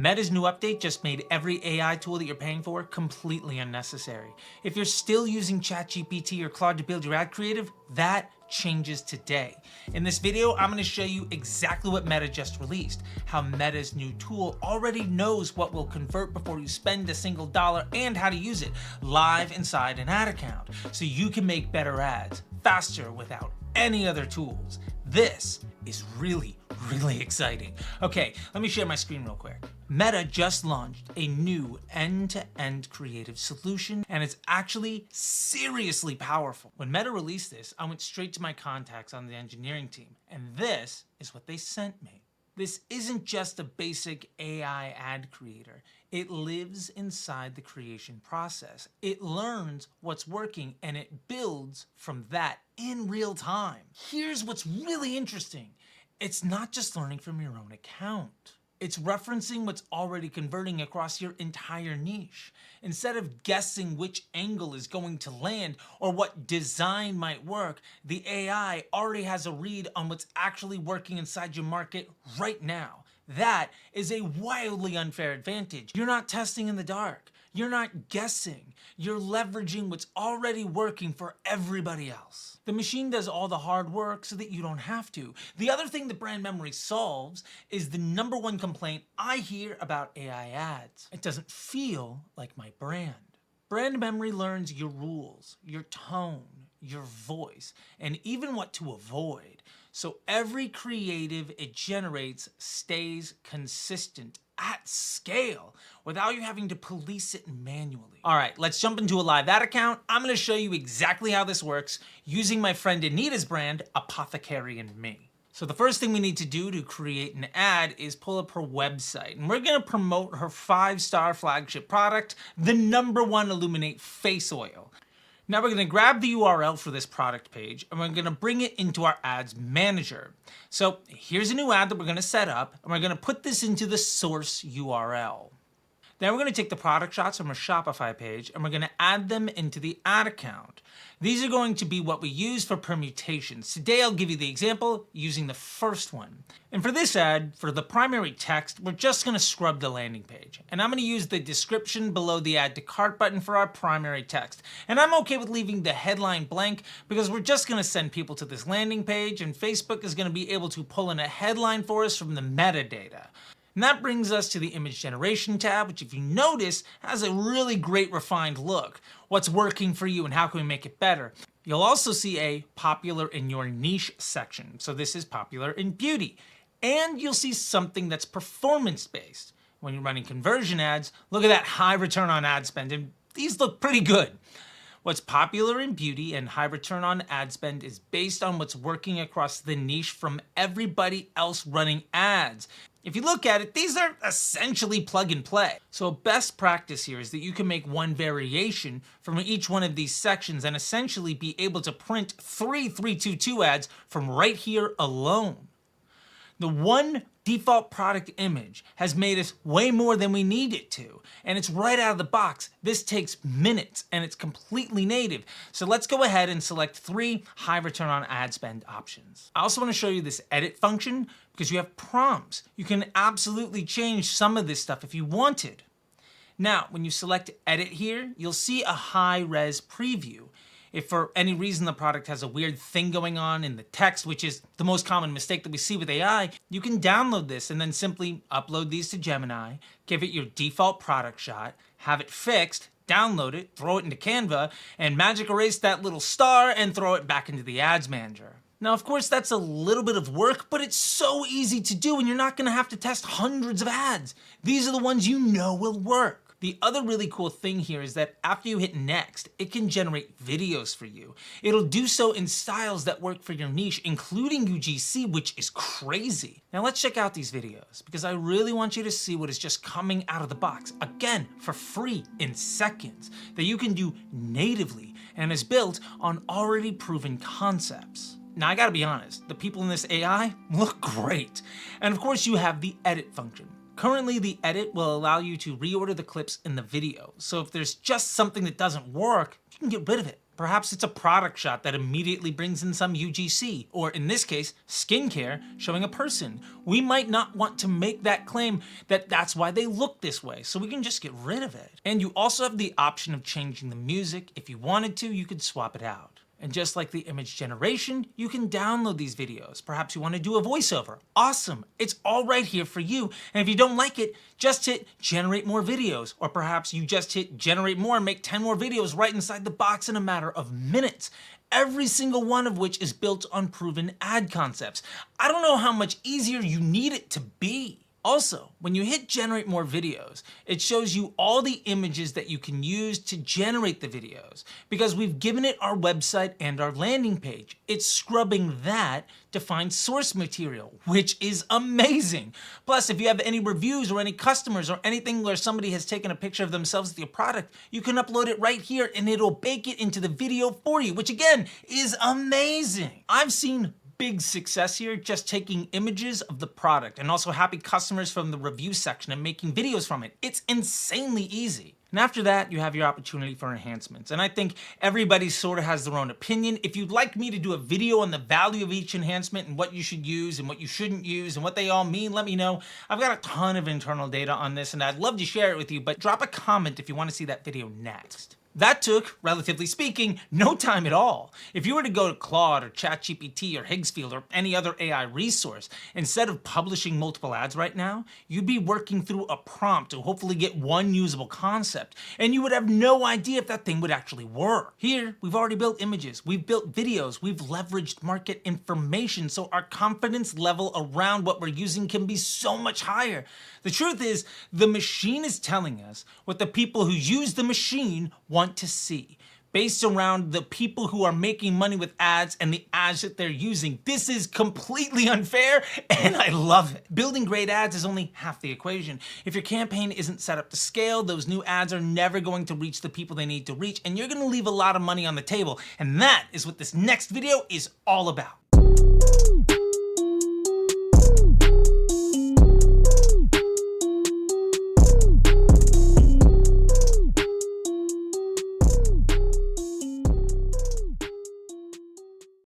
Meta's new update just made every AI tool that you're paying for completely unnecessary. If you're still using ChatGPT or Claude to build your ad creative, that changes today. In this video, I'm going to show you exactly what Meta just released, how Meta's new tool already knows what will convert before you spend a single dollar and how to use it live inside an ad account, so you can make better ads faster without any other tools. This is really exciting. Okay, let me share my screen real quick. Meta just launched a new end-to-end creative solution, and it's actually seriously powerful. When Meta released this, I went straight to my contacts on the engineering team, and this is what they sent me. This isn't just a basic AI ad creator. It lives inside the creation process. It learns what's working and it builds from that in real time. Here's what's really interesting. It's not just learning from your own account. It's referencing what's already converting across your entire niche. Instead of guessing which angle is going to land or what design might work, the AI already has a read on what's actually working inside your market right now. That is a wildly unfair advantage. You're not testing in the dark. You're not guessing. You're leveraging what's already working for everybody else. The machine does all the hard work so that you don't have to. The other thing that brand memory solves is the #1 complaint I hear about AI ads. It doesn't feel like my brand. Brand memory learns your rules, your tone, your voice, and even what to avoid. So every creative it generates stays consistent at scale without you having to police it manually. All right, let's jump into a live ad account. I'm gonna show you exactly how this works using my friend Anita's brand, Apothecary and Me. So the first thing we need to do to create an ad is pull up her website, and we're gonna promote her 5-star flagship product, the #1 Illuminate Face Oil. Now we're gonna grab the URL for this product page and we're gonna bring it into our ads manager. So here's a new ad that we're gonna set up and we're gonna put this into the source URL. Then we're gonna take the product shots from our Shopify page and we're gonna add them into the ad account. These are going to be what we use for permutations. Today I'll give you the example using the first one. And for this ad, for the primary text, we're just gonna scrub the landing page. And I'm gonna use the description below the add to cart button for our primary text. And I'm okay with leaving the headline blank because we're just gonna send people to this landing page and Facebook is gonna be able to pull in a headline for us from the metadata. And that brings us to the image generation tab, which if you notice, has a really great refined look. What's working for you and how can we make it better? You'll also see a popular in your niche section. So this is popular in beauty. And you'll see something that's performance-based. When you're running conversion ads, look at that high return on ad spend, and these look pretty good. What's popular in beauty and high return on ad spend is based on what's working across the niche from everybody else running ads. If you look at it, these are essentially plug and play. So a best practice here is that you can make one variation from each one of these sections and essentially be able to print 3 322 ads from right here alone. The one default product image has made us way more than we need it to, and it's right out of the box. This takes minutes and it's completely native. So let's go ahead and select 3 high return on ad spend options. I also want to show you this edit function because you have prompts. You can absolutely change some of this stuff if you wanted. Now, when you select edit here, you'll see a high res preview. If for any reason the product has a weird thing going on in the text, which is the most common mistake that we see with AI, you can download this and then simply upload these to Gemini, give it your default product shot, have it fixed, download it, throw it into Canva, and magic erase that little star and throw it back into the ads manager. Now, of course, that's a little bit of work, but it's so easy to do and you're not gonna have to test hundreds of ads. These are the ones you know will work. The other really cool thing here is that after you hit next, it can generate videos for you. It'll do so in styles that work for your niche, including UGC, which is crazy. Now let's check out these videos because I really want you to see what is just coming out of the box, again, for free in seconds, that you can do natively and is built on already proven concepts. Now I gotta be honest, the people in this AI look great. And of course you have the edit function. Currently, the edit will allow you to reorder the clips in the video. So if there's just something that doesn't work, you can get rid of it. Perhaps it's a product shot that immediately brings in some UGC, or in this case, skincare showing a person. We might not want to make that claim that that's why they look this way, so we can just get rid of it. And you also have the option of changing the music. If you wanted to, you could swap it out. And just like the image generation, you can download these videos. Perhaps you want to do a voiceover. Awesome, it's all right here for you. And if you don't like it, just hit generate more videos. Or perhaps you just hit generate more and make 10 more videos right inside the box in a matter of minutes. Every single one of which is built on proven ad concepts. I don't know how much easier you need it to be. Also, when you hit generate more videos, it shows you all the images that you can use to generate the videos because we've given it our website and our landing page. It's scrubbing that to find source material, which is amazing. Plus, if you have any reviews or any customers or anything where somebody has taken a picture of themselves with your product, you can upload it right here and it'll bake it into the video for you, which again is amazing. I've seen big success here just taking images of the product and also happy customers from the review section and making videos from it. It's insanely easy. And after that, you have your opportunity for enhancements. And I think everybody sort of has their own opinion. If you'd like me to do a video on the value of each enhancement and what you should use and what you shouldn't use and what they all mean, let me know. I've got a ton of internal data on this and I'd love to share it with you, but drop a comment if you want to see that video next. That took, relatively speaking, no time at all. If you were to go to Claude or ChatGPT or Hyfn or any other AI resource, instead of publishing multiple ads right now, you'd be working through a prompt to hopefully get one usable concept, and you would have no idea if that thing would actually work. Here, we've already built images, we've built videos, we've leveraged market information, so our confidence level around what we're using can be so much higher. The truth is, the machine is telling us what the people who use the machine want to see. Based around the people who are making money with ads and the ads that they're using. This is completely unfair and I love it. Building great ads is only half the equation. If your campaign isn't set up to scale, those new ads are never going to reach the people they need to reach and you're gonna leave a lot of money on the table. And that is what this next video is all about.